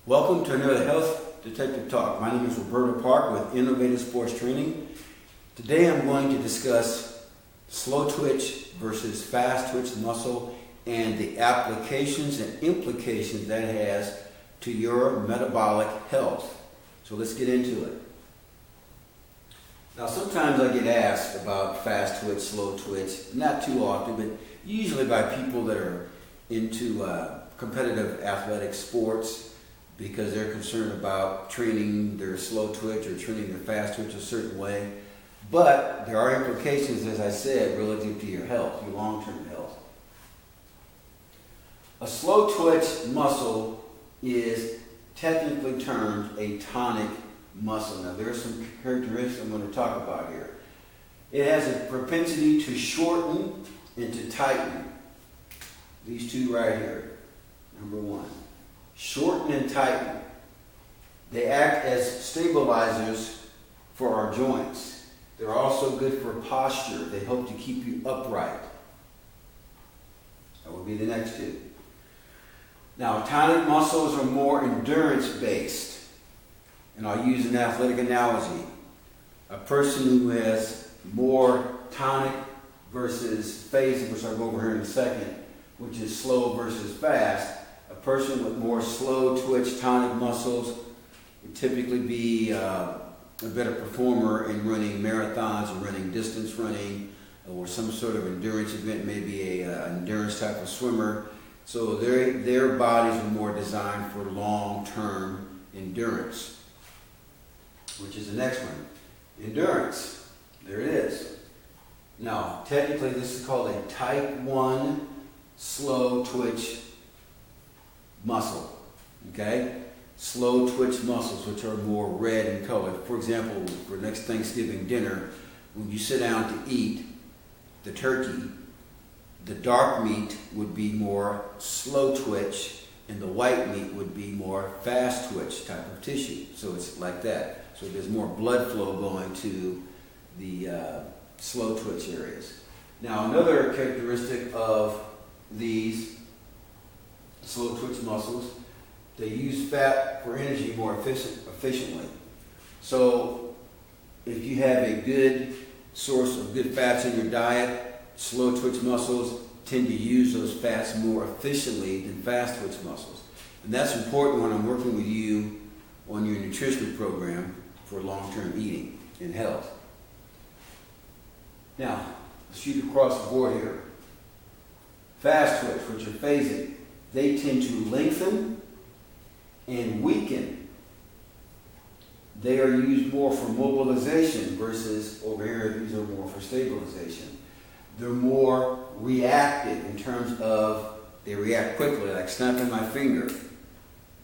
Welcome to another Health Detective Talk. My name is Roberto Park with Innovative Sports Training. Today I'm going to discuss slow twitch versus fast twitch muscle and the applications and implications that has to your metabolic health. So let's get into it. Now sometimes I get asked about fast twitch, slow twitch, not too often, but usually by people that are into competitive athletic sports, because they're concerned about training their slow twitch or training their fast twitch a certain way. But there are implications, as I said, relative to your health, your long-term health. A slow twitch muscle is technically termed a tonic muscle. Now there are some characteristics I'm going to talk about here. It has a propensity to shorten and to tighten. These two right here. Number one. Shorten and tighten. They act as stabilizers for our joints. They're also good for posture. They help to keep you upright. That would be the next two. Now, tonic muscles are more endurance-based. And I'll use an athletic analogy. A person who has more tonic versus phasic, which I'll go over here in a second, which is slow versus fast. A person with more slow twitch tonic muscles would typically be a better performer in running marathons or running distance running or some sort of endurance event, maybe an endurance type of swimmer. So their bodies are more designed for long-term endurance, which is the next one. Endurance. There it is. Now, technically this is called a type 1 slow twitch muscle, okay? Slow twitch muscles, which are more red in color. For example, for next Thanksgiving dinner, when you sit down to eat the turkey, the dark meat would be more slow twitch and the white meat would be more fast twitch type of tissue. So it's like that. So there's more blood flow going to the slow twitch areas. Now another characteristic of these slow twitch muscles, they use fat for energy more efficiently. So if you have a good source of good fats in your diet, slow twitch muscles tend to use those fats more efficiently than fast twitch muscles. And that's important when I'm working with you on your nutrition program for long-term eating and health. Now, let's shoot across the board here. Fast twitch, which are phasic, they tend to lengthen and weaken. They are used more for mobilization versus over here, these are more for stabilization. They're more reactive in terms of they react quickly, like snapping my finger.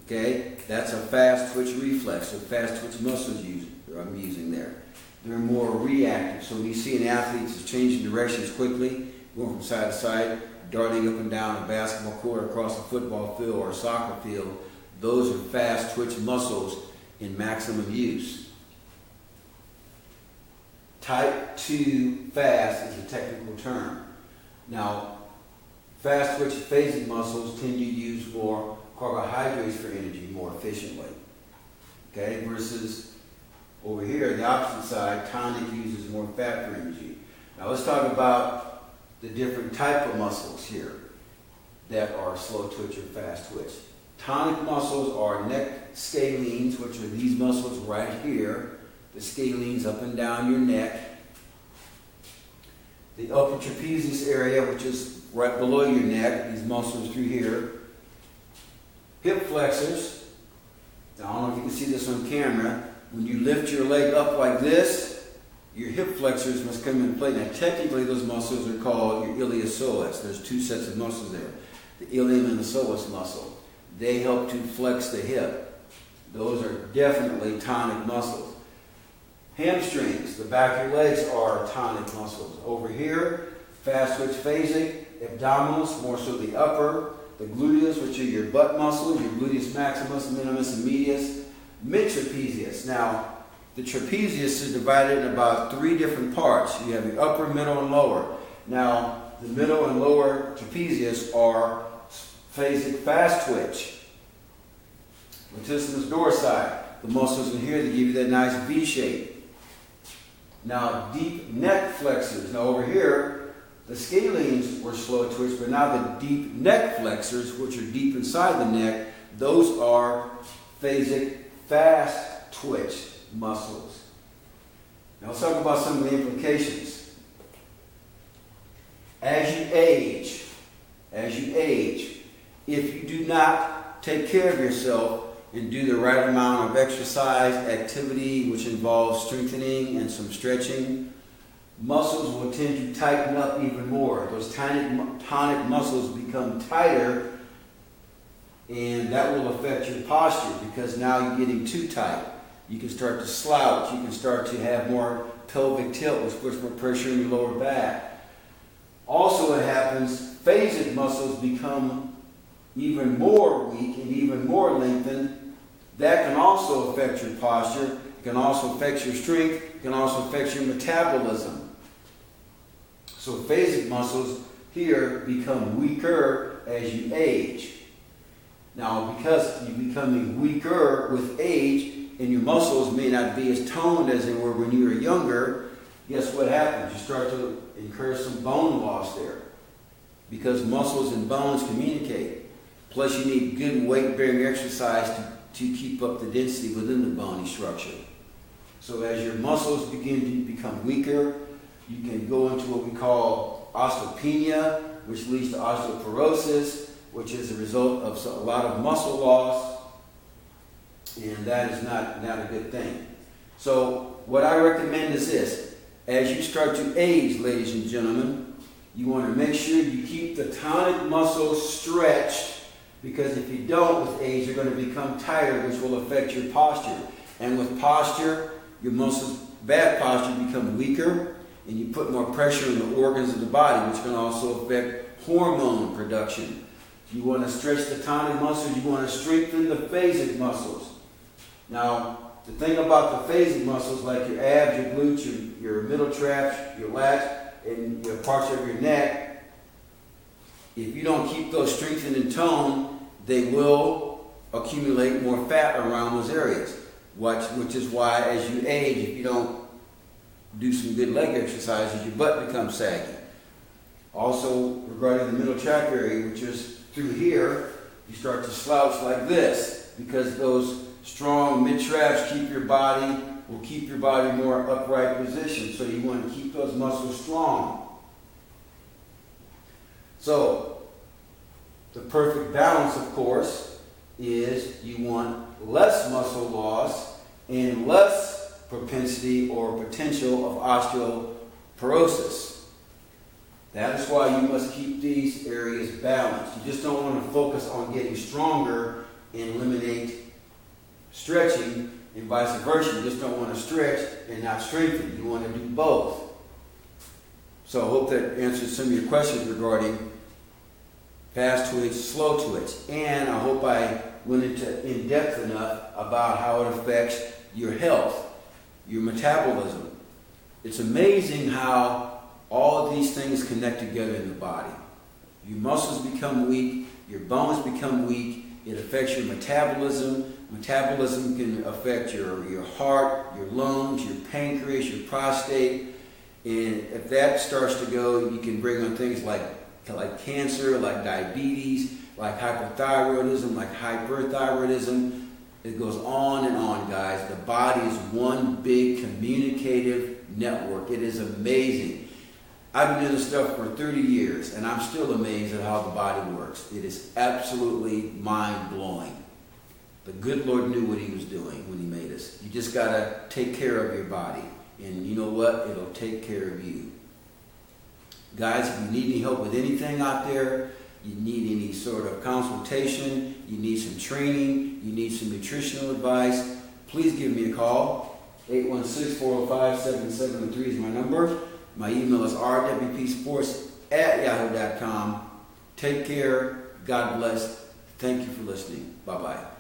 Okay, that's a fast twitch reflex, or fast twitch muscles I'm using there. They're more reactive. So when you see an athlete that's changing directions quickly, going from side to side, darting up and down a basketball court, across a football field or a soccer field, those are fast twitch muscles in maximum use. Type 2 fast is a technical term. Now, fast twitch phasic muscles tend to use more carbohydrates for energy more efficiently. Okay, versus over here, the opposite side, tonic uses more fat for energy. Now let's talk about the different type of muscles here that are slow twitch or fast twitch. Tonic muscles are neck scalenes, which are these muscles right here. The scalenes up and down your neck. The upper trapezius area, which is right below your neck, these muscles through here. Hip flexors. Now, I don't know if you can see this on camera. When you lift your leg up like this, your hip flexors must come into play. Now, technically, those muscles are called your iliopsoas. There's two sets of muscles there. The ilium and the psoas muscle. They help to flex the hip. Those are definitely tonic muscles. Hamstrings, the back of your legs, are tonic muscles. Over here, fast twitch phasic, abdominals, more so the upper, the gluteus, which are your butt muscles, your gluteus maximus, minimus, and medius, mid-trapezius. Now, the trapezius is divided in about 3 different parts. You have your upper, middle, and lower. Now, the middle and lower trapezius are phasic fast twitch. latissimus dorsi, the muscles in here that give you that nice V shape. Now, deep neck flexors. Now, over here, the scalenes were slow twitch, but now the deep neck flexors, which are deep inside the neck, those are phasic fast twitch muscles. Now, let's talk about some of the implications. As you age, if you do not take care of yourself and do the right amount of exercise, activity, which involves strengthening and some stretching, muscles will tend to tighten up even more. Those tonic muscles become tighter, and that will affect your posture because now you're getting too tight. You can start to slouch. You can start to have more pelvic tilt, which puts more pressure in your lower back. Also, what happens, phasic muscles become even more weak and even more lengthened. That can also affect your posture. It can also affect your strength. It can also affect your metabolism. So phasic muscles here become weaker as you age. Now, because you're becoming weaker with age and your muscles may not be as toned as they were when you were younger, guess what happens? You start to incur some bone loss there because muscles and bones communicate. Plus, you need good weight-bearing exercise to keep up the density within the bony structure. So as your muscles begin to become weaker, you can go into what we call osteopenia, which leads to osteoporosis, which is a result of a lot of muscle loss, and that is not a good thing. So what I recommend is this. As you start to age, ladies and gentlemen, you want to make sure you keep the tonic muscles stretched, because if you don't with age, you're going to become tighter, which will affect your posture. And with posture, your muscles, bad posture, become weaker, and you put more pressure on the organs of the body, which can also affect hormone production. You want to stretch the tonic muscles, you want to strengthen the phasic muscles. Now, the thing about the phasic muscles, like your abs, your glutes, your middle traps, your lats, and your parts of your neck, if you don't keep those strengthened and toned, they will accumulate more fat around those areas. Which is why, as you age, if you don't do some good leg exercises, your butt becomes saggy. Also, regarding the middle tract area, which is through here, you start to slouch like this because those strong mid-traps will keep your body more upright position. So you want to keep those muscles strong. So the perfect balance, of course, is you want less muscle loss and less propensity or potential of osteoporosis. That is why you must keep these areas balanced. You just don't want to focus on getting stronger and eliminate stretching, and vice versa. You just don't want to stretch and not strengthen. You want to do both. So I hope that answers some of your questions regarding fast twitch, slow twitch. And I hope I went into in depth enough about how it affects your health, your metabolism. It's amazing how all of these things connect together in the body. Your muscles become weak, your bones become weak, it affects your metabolism. Metabolism can affect your heart, your lungs, your pancreas, your prostate. And if that starts to go, you can bring on things like cancer, like diabetes, like hypothyroidism, like hyperthyroidism. It goes on and on, guys. The body is one big communicative network. It is amazing. I've been doing this stuff for 30 years, and I'm still amazed at how the body works. It is absolutely mind-blowing. The good Lord knew what he was doing when he made us. You just got to take care of your body. And you know what? It'll take care of you. Guys, if you need any help with anything out there, you need any sort of consultation, you need some training, you need some nutritional advice, please give me a call. 816-405-7703 is my number. My email is rwpsports@yahoo.com. Take care. God bless. Thank you for listening. Bye-bye.